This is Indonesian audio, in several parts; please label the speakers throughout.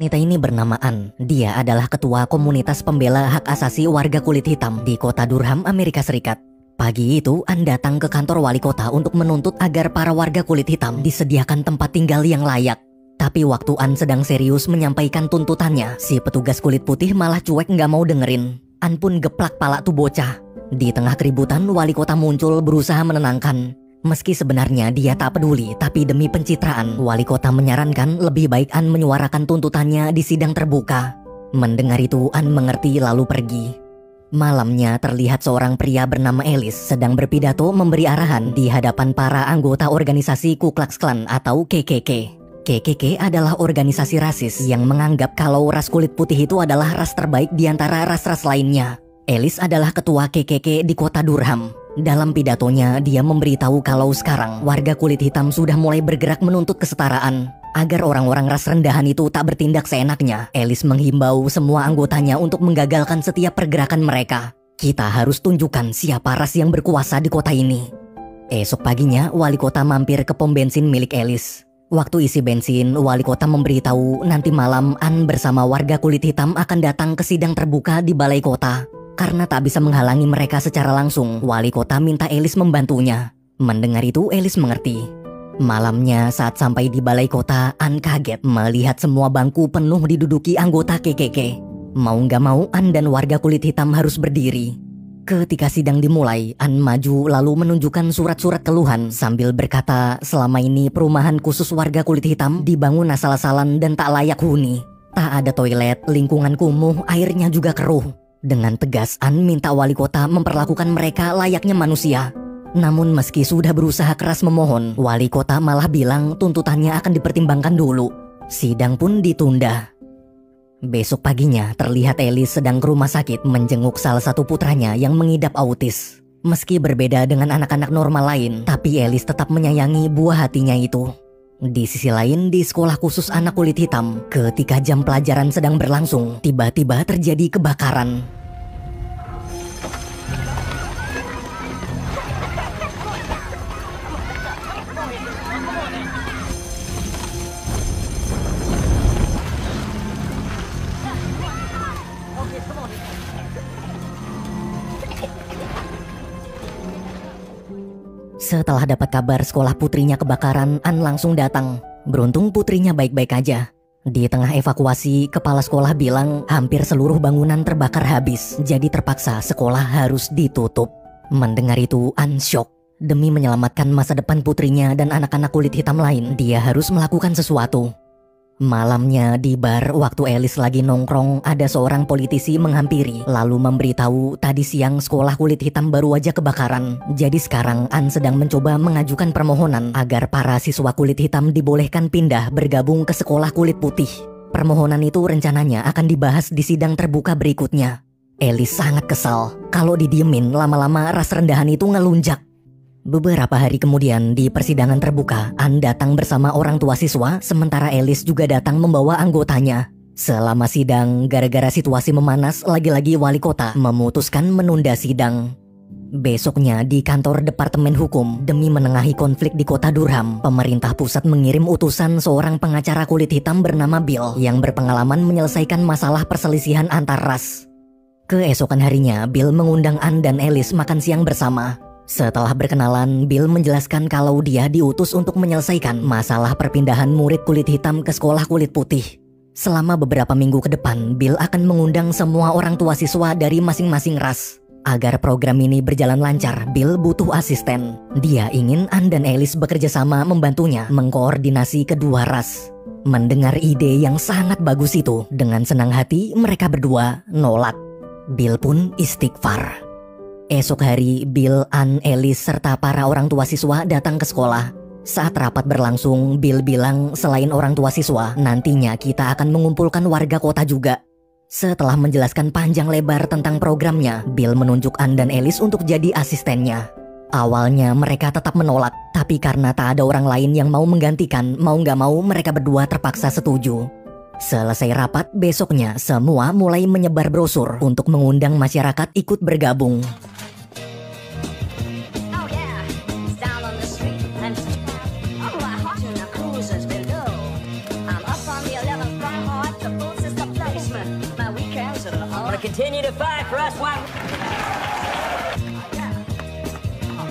Speaker 1: Wanita ini bernama Ann. Dia adalah ketua komunitas pembela hak asasi warga kulit hitam di kota Durham, Amerika Serikat. Pagi itu, Ann datang ke kantor wali kota untuk menuntut agar para warga kulit hitam disediakan tempat tinggal yang layak. Tapi waktu Ann sedang serius menyampaikan tuntutannya, si petugas kulit putih malah cuek nggak mau dengerin. Ann pun geplak pala tuh bocah. Di tengah keributan, wali kota muncul berusaha menenangkan. Meski sebenarnya dia tak peduli, tapi demi pencitraan, wali kota menyarankan lebih baik Ann menyuarakan tuntutannya di sidang terbuka. Mendengar itu, Ann mengerti lalu pergi. Malamnya terlihat seorang pria bernama Ellis sedang berpidato memberi arahan di hadapan para anggota organisasi Ku Klux Klan atau KKK. KKK adalah organisasi rasis yang menganggap kalau ras kulit putih itu adalah ras terbaik di antara ras-ras lainnya. Ellis adalah ketua KKK di kota Durham. Dalam pidatonya, dia memberitahu kalau sekarang warga kulit hitam sudah mulai bergerak menuntut kesetaraan. Agar orang-orang ras rendahan itu tak bertindak seenaknya, Ellis menghimbau semua anggotanya untuk menggagalkan setiap pergerakan mereka. Kita harus tunjukkan siapa ras yang berkuasa di kota ini. Esok paginya, wali kota mampir ke pom bensin milik Ellis. Waktu isi bensin, wali kota memberitahu nanti malam Ann bersama warga kulit hitam akan datang ke sidang terbuka di balai kota. Karena tak bisa menghalangi mereka secara langsung, wali kota minta Ellis membantunya. Mendengar itu, Ellis mengerti. Malamnya saat sampai di balai kota, Ann kaget melihat semua bangku penuh diduduki anggota KKK. Mau nggak mau, Ann dan warga kulit hitam harus berdiri. Ketika sidang dimulai, Ann maju lalu menunjukkan surat-surat keluhan sambil berkata selama ini perumahan khusus warga kulit hitam dibangun asal-asalan dan tak layak huni. Tak ada toilet, lingkungan kumuh, airnya juga keruh. Dengan tegas, Ann minta wali kota memperlakukan mereka layaknya manusia. Namun meski sudah berusaha keras memohon, wali kota malah bilang tuntutannya akan dipertimbangkan dulu. Sidang pun ditunda. Besok paginya terlihat Ellis sedang ke rumah sakit menjenguk salah satu putranya yang mengidap autis. Meski berbeda dengan anak-anak normal lain, tapi Ellis tetap menyayangi buah hatinya itu. Di sisi lain, di sekolah khusus anak kulit hitam, ketika jam pelajaran sedang berlangsung, tiba-tiba terjadi kebakaran. Setelah dapat kabar sekolah putrinya kebakaran, Ann langsung datang. Beruntung putrinya baik-baik aja. Di tengah evakuasi, kepala sekolah bilang hampir seluruh bangunan terbakar habis, jadi terpaksa sekolah harus ditutup. Mendengar itu, Ann syok. Demi menyelamatkan masa depan putrinya dan anak-anak kulit hitam lain, dia harus melakukan sesuatu. Malamnya di bar, waktu Ellis lagi nongkrong, ada seorang politisi menghampiri lalu memberitahu tadi siang sekolah kulit hitam baru aja kebakaran. Jadi sekarang Ann sedang mencoba mengajukan permohonan agar para siswa kulit hitam dibolehkan pindah bergabung ke sekolah kulit putih. Permohonan itu rencananya akan dibahas di sidang terbuka berikutnya. Ellis sangat kesal. Kalau didiemin, lama-lama ras rendahan itu ngelunjak. Beberapa hari kemudian di persidangan terbuka, Ann datang bersama orang tua siswa, sementara Ellis juga datang membawa anggotanya. Selama sidang, gara-gara situasi memanas, lagi-lagi wali kota memutuskan menunda sidang. Besoknya di kantor Departemen Hukum, demi menengahi konflik di kota Durham, pemerintah pusat mengirim utusan seorang pengacara kulit hitam bernama Bill yang berpengalaman menyelesaikan masalah perselisihan antar ras. Keesokan harinya, Bill mengundang Ann dan Ellis makan siang bersama. Setelah berkenalan, Bill menjelaskan kalau dia diutus untuk menyelesaikan masalah perpindahan murid kulit hitam ke sekolah kulit putih. Selama beberapa minggu ke depan, Bill akan mengundang semua orang tua siswa dari masing-masing ras. Agar program ini berjalan lancar, Bill butuh asisten. Dia ingin Ann dan Ellis bekerja sama membantunya mengkoordinasi kedua ras. Mendengar ide yang sangat bagus itu, dengan senang hati mereka berdua nolak. Bill pun istighfar. Esok hari, Bill, Ann, Ellis, serta para orang tua siswa datang ke sekolah. Saat rapat berlangsung, Bill bilang selain orang tua siswa, nantinya kita akan mengumpulkan warga kota juga. Setelah menjelaskan panjang lebar tentang programnya, Bill menunjuk Ann dan Ellis untuk jadi asistennya. Awalnya mereka tetap menolak, tapi karena tak ada orang lain yang mau menggantikan, mau nggak mau mereka berdua terpaksa setuju. Selesai rapat, besoknya semua mulai menyebar brosur untuk mengundang masyarakat ikut bergabung.
Speaker 2: gonna continue to fight for us while...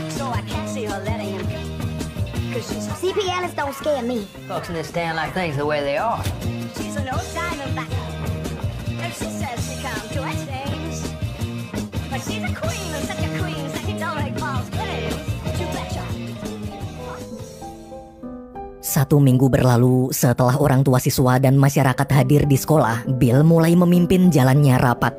Speaker 3: So I can't see her letting him. Cause CP Alice don't scare me.
Speaker 2: Folks in this town like things the way they are.
Speaker 3: She's an old diamondback. And she says she come to exchange. But she's a queen, and such a queen, that she don't make false claims. You betcha.
Speaker 1: 1 minggu berlalu setelah orang tua siswa dan masyarakat hadir di sekolah, Bill mulai memimpin jalannya rapat.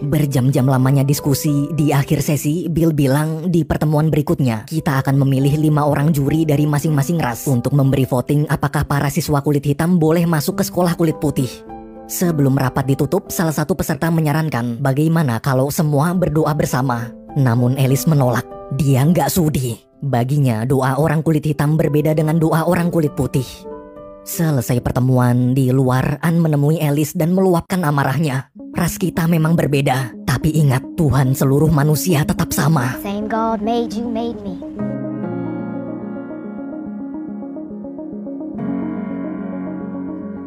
Speaker 1: Berjam-jam lamanya diskusi, di akhir sesi Bill bilang di pertemuan berikutnya kita akan memilih 5 orang juri dari masing-masing ras untuk memberi voting apakah para siswa kulit hitam boleh masuk ke sekolah kulit putih. Sebelum rapat ditutup, salah satu peserta menyarankan bagaimana kalau semua berdoa bersama. Namun Alice menolak, dia nggak sudi. Baginya doa orang kulit hitam berbeda dengan doa orang kulit putih. Selesai pertemuan di luar, Ann menemui Alice dan meluapkan amarahnya. Ras kita memang berbeda, tapi ingat Tuhan seluruh manusia tetap sama.
Speaker 3: Same God made you, made me.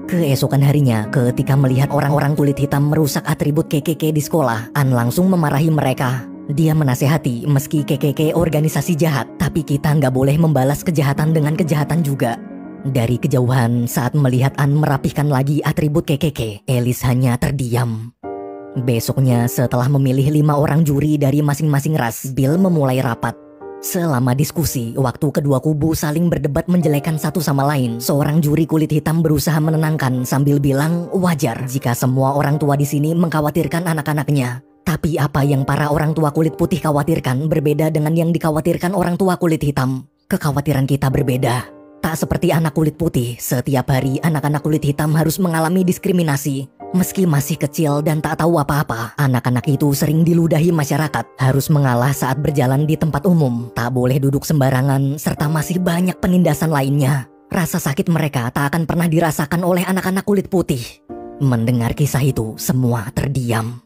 Speaker 1: Keesokan harinya, ketika melihat orang-orang kulit hitam merusak atribut KKK di sekolah, Ann langsung memarahi mereka. Dia menasehati, meski KKK organisasi jahat, tapi kita nggak boleh membalas kejahatan dengan kejahatan juga. Dari kejauhan, saat melihat Ann merapihkan lagi atribut KKK, Alice hanya terdiam. Besoknya, setelah memilih 5 orang juri dari masing-masing ras, Bill memulai rapat. Selama diskusi, waktu kedua kubu saling berdebat menjelekan satu sama lain, seorang juri kulit hitam berusaha menenangkan sambil bilang wajar jika semua orang tua di sini mengkhawatirkan anak-anaknya. Tapi apa yang para orang tua kulit putih khawatirkan berbeda dengan yang dikhawatirkan orang tua kulit hitam. Kekhawatiran kita berbeda. Tak seperti anak kulit putih, setiap hari anak-anak kulit hitam harus mengalami diskriminasi. Meski masih kecil dan tak tahu apa-apa, anak-anak itu sering diludahi masyarakat, harus mengalah saat berjalan di tempat umum, tak boleh duduk sembarangan, serta masih banyak penindasan lainnya. Rasa sakit mereka tak akan pernah dirasakan oleh anak-anak kulit putih. Mendengar kisah itu, semua terdiam.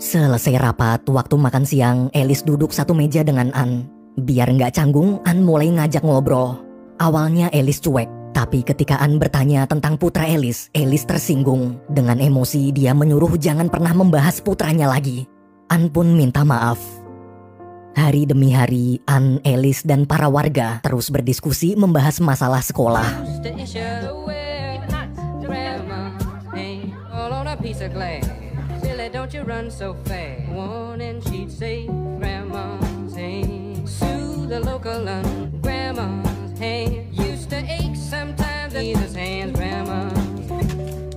Speaker 1: Selesai rapat, waktu makan siang, Alice duduk satu meja dengan Ann. Biar nggak canggung, Ann mulai ngajak ngobrol. Awalnya Alice cuek, tapi ketika Ann bertanya tentang putra Alice tersinggung. Dengan emosi dia menyuruh jangan pernah membahas putranya lagi. Ann pun minta maaf. Hari demi hari, Ann, Alice, dan para warga terus berdiskusi membahas masalah sekolah.
Speaker 2: Hey, used to ache sometimes. Jesus hands, grandma.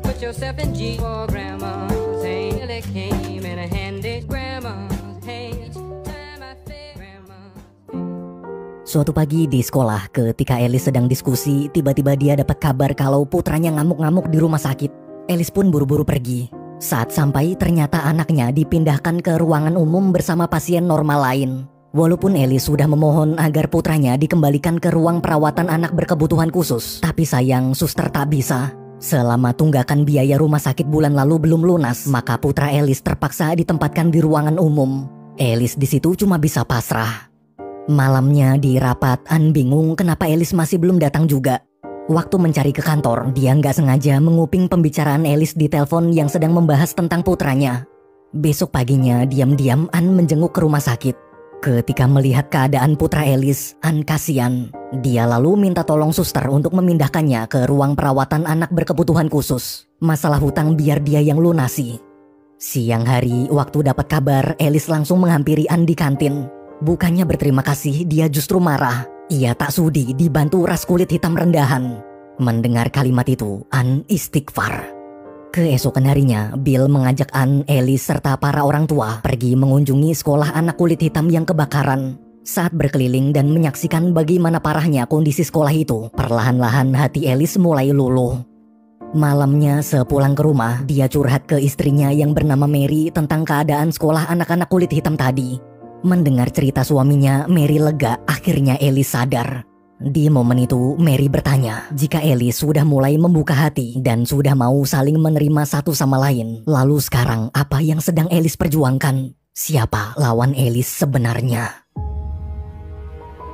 Speaker 2: Put yourself in G for grandma's hand. Till it came in a handy grandma's hand. Each time I fed grandma.
Speaker 1: Suatu pagi di sekolah, ketika Alice sedang diskusi, tiba-tiba dia dapat kabar kalau putranya ngamuk-ngamuk di rumah sakit. Alice pun buru-buru pergi. Saat sampai, ternyata anaknya dipindahkan ke ruangan umum bersama pasien normal lain. Walaupun Alice sudah memohon agar putranya dikembalikan ke ruang perawatan anak berkebutuhan khusus, tapi sayang suster tak bisa. Selama tunggakan biaya rumah sakit bulan lalu belum lunas, maka putra Alice terpaksa ditempatkan di ruangan umum. Alice di situ cuma bisa pasrah. Malamnya di rapat, Ann bingung kenapa Alice masih belum datang juga. Waktu mencari ke kantor, dia nggak sengaja menguping pembicaraan Alice di telepon yang sedang membahas tentang putranya. Besok paginya, diam-diam Ann menjenguk ke rumah sakit. Ketika melihat keadaan putra Alice, Ann kasihan. Dia lalu minta tolong suster untuk memindahkannya ke ruang perawatan anak berkebutuhan khusus. Masalah hutang biar dia yang lunasi. Siang hari, waktu dapat kabar, Alice langsung menghampiri Ann di kantin. Bukannya berterima kasih, dia justru marah. Ia tak sudi dibantu ras kulit hitam rendahan. Mendengar kalimat itu, Ann istighfar. Keesokan harinya, Bill mengajak Ann, Alice, serta para orang tua pergi mengunjungi sekolah anak kulit hitam yang kebakaran. Saat berkeliling dan menyaksikan bagaimana parahnya kondisi sekolah itu, perlahan-lahan hati Alice mulai luluh. Malamnya sepulang ke rumah, dia curhat ke istrinya yang bernama Mary tentang keadaan sekolah anak-anak kulit hitam tadi. Mendengar cerita suaminya, Mary lega, akhirnya Alice sadar. Di momen itu, Mary bertanya jika Alice sudah mulai membuka hati dan sudah mau saling menerima satu sama lain. Lalu sekarang apa yang sedang Alice perjuangkan? Siapa lawan Alice sebenarnya?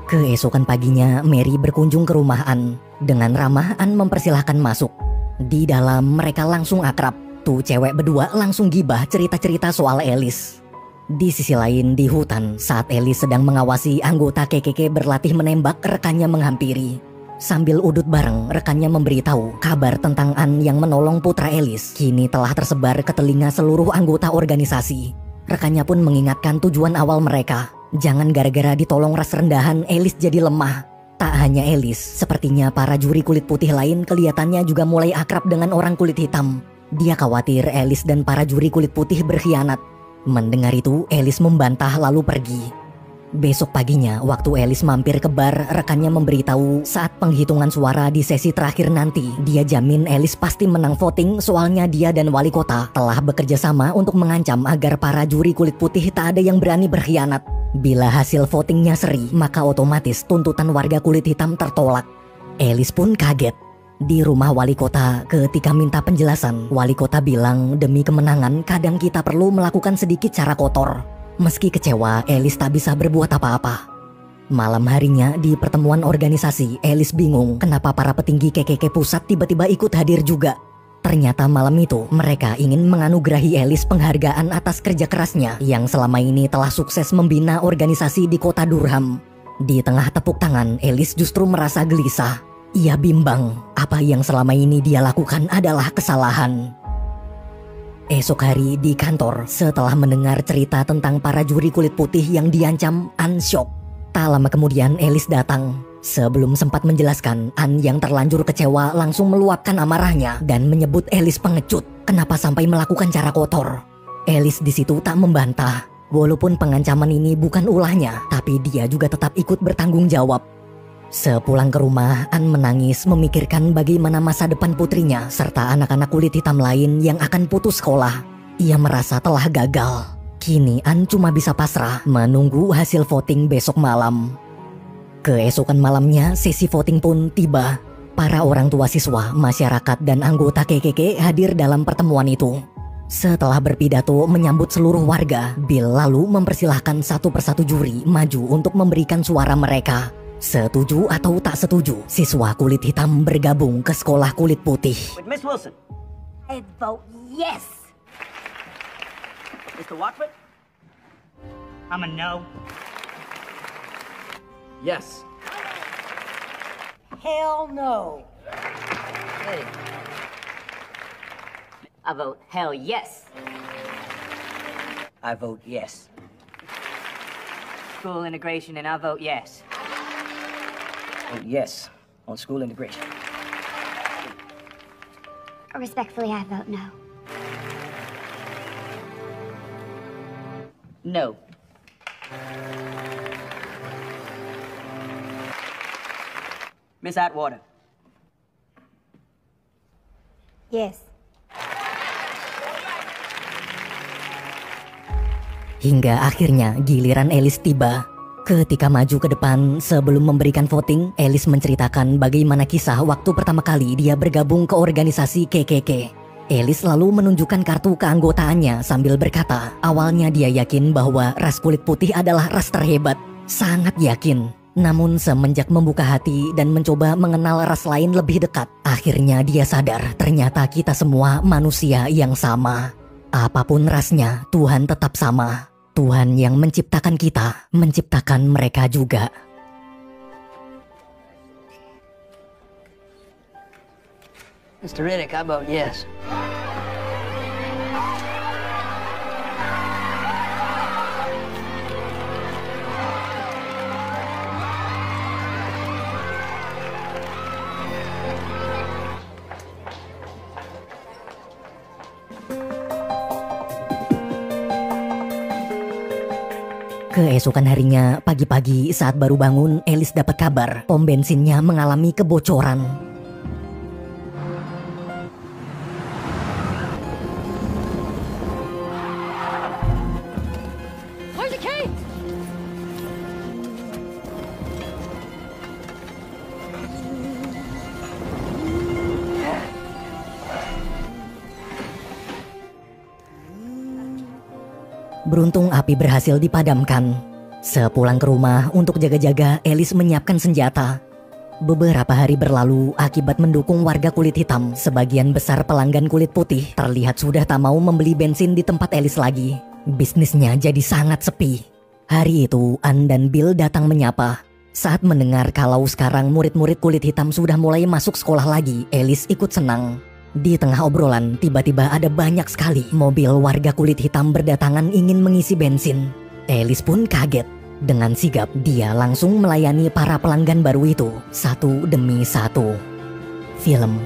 Speaker 1: Keesokan paginya, Mary berkunjung ke rumah Ann. Dengan ramah, Ann mempersilahkan masuk. Di dalam mereka langsung akrab. Tuh cewek berdua langsung gibah cerita-cerita soal Alice. Di sisi lain di hutan, saat Alice sedang mengawasi anggota KKK berlatih menembak, rekannya menghampiri. Sambil udut bareng, rekannya memberitahu kabar tentang Ann yang menolong putra Alice kini telah tersebar ke telinga seluruh anggota organisasi. Rekannya pun mengingatkan tujuan awal mereka. Jangan gara-gara ditolong ras rendahan Alice jadi lemah. Tak hanya Alice, sepertinya para juri kulit putih lain kelihatannya juga mulai akrab dengan orang kulit hitam. Dia khawatir Alice dan para juri kulit putih berkhianat. Mendengar itu, Alice membantah lalu pergi. Besok paginya, waktu Alice mampir ke bar, rekannya memberitahu saat penghitungan suara di sesi terakhir nanti, dia jamin Alice pasti menang voting soalnya dia dan wali kota telah bekerja sama untuk mengancam agar para juri kulit putih tak ada yang berani berkhianat. Bila hasil votingnya seri, maka otomatis tuntutan warga kulit hitam tertolak. Alice pun kaget. Di rumah wali kota, ketika minta penjelasan, wali kota bilang demi kemenangan kadang kita perlu melakukan sedikit cara kotor. Meski kecewa, Alice tak bisa berbuat apa-apa. Malam harinya di pertemuan organisasi, Alice bingung kenapa para petinggi KKK pusat tiba-tiba ikut hadir juga. Ternyata malam itu mereka ingin menganugerahi Alice penghargaan atas kerja kerasnya yang selama ini telah sukses membina organisasi di kota Durham. Di tengah tepuk tangan, Alice justru merasa gelisah. Ia bimbang, apa yang selama ini dia lakukan adalah kesalahan. Esok hari di kantor, setelah mendengar cerita tentang para juri kulit putih yang diancam, Ann shock. Tak lama kemudian Alice datang. Sebelum sempat menjelaskan, Ann yang terlanjur kecewa langsung meluapkan amarahnya dan menyebut Alice pengecut. Kenapa sampai melakukan cara kotor? Alice di situ tak membantah. Walaupun pengancaman ini bukan ulahnya, tapi dia juga tetap ikut bertanggung jawab. Sepulang ke rumah, Ann menangis memikirkan bagaimana masa depan putrinya serta anak-anak kulit hitam lain yang akan putus sekolah. Ia merasa telah gagal. Kini Ann cuma bisa pasrah menunggu hasil voting besok malam. Keesokan malamnya, sesi voting pun tiba. Para orang tua siswa, masyarakat, dan anggota KKK hadir dalam pertemuan itu. Setelah berpidato menyambut seluruh warga, Bill lalu mempersilahkan satu persatu juri maju untuk memberikan suara mereka. Setuju atau tak setuju, siswa kulit hitam bergabung ke sekolah kulit putih.
Speaker 4: With Miss Wilson.
Speaker 3: I vote yes.
Speaker 4: Mr. Watford?
Speaker 5: I'm a no.
Speaker 4: Yes.
Speaker 3: Hell no.
Speaker 4: Hey.
Speaker 5: I vote hell yes.
Speaker 4: I vote yes.
Speaker 5: School integration and I vote yes.
Speaker 4: Vote yes on school integration.
Speaker 3: Respectfully, I vote no.
Speaker 5: No.
Speaker 4: Miss Atwater.
Speaker 3: Yes.
Speaker 1: Hingga akhirnya giliran Alice tiba. Ketika maju ke depan sebelum memberikan voting, Alice menceritakan bagaimana kisah waktu pertama kali dia bergabung ke organisasi KKK. Alice lalu menunjukkan kartu keanggotaannya sambil berkata, awalnya dia yakin bahwa ras kulit putih adalah ras terhebat. Sangat yakin. Namun semenjak membuka hati dan mencoba mengenal ras lain lebih dekat, akhirnya dia sadar ternyata kita semua manusia yang sama. Apapun rasnya, Tuhan tetap sama. Tuhan yang menciptakan kita, menciptakan mereka juga.
Speaker 4: Mr. Riddick, I vote yes.
Speaker 1: Keesokan harinya, pagi-pagi saat baru bangun, Alice dapat kabar pom bensinnya mengalami kebocoran.
Speaker 2: Where's the cake?
Speaker 1: Beruntung api berhasil dipadamkan. Sepulang ke rumah untuk jaga-jaga, Alice menyiapkan senjata. Beberapa hari berlalu, akibat mendukung warga kulit hitam, sebagian besar pelanggan kulit putih terlihat sudah tak mau membeli bensin di tempat Alice lagi. Bisnisnya jadi sangat sepi. Hari itu, Ann dan Bill datang menyapa. Saat mendengar kalau sekarang murid-murid kulit hitam sudah mulai masuk sekolah lagi, Alice ikut senang. Di tengah obrolan, tiba-tiba ada banyak sekali mobil warga kulit hitam berdatangan ingin mengisi bensin. Alice pun kaget. Dengan sigap, dia langsung melayani para pelanggan baru itu, satu demi satu. Film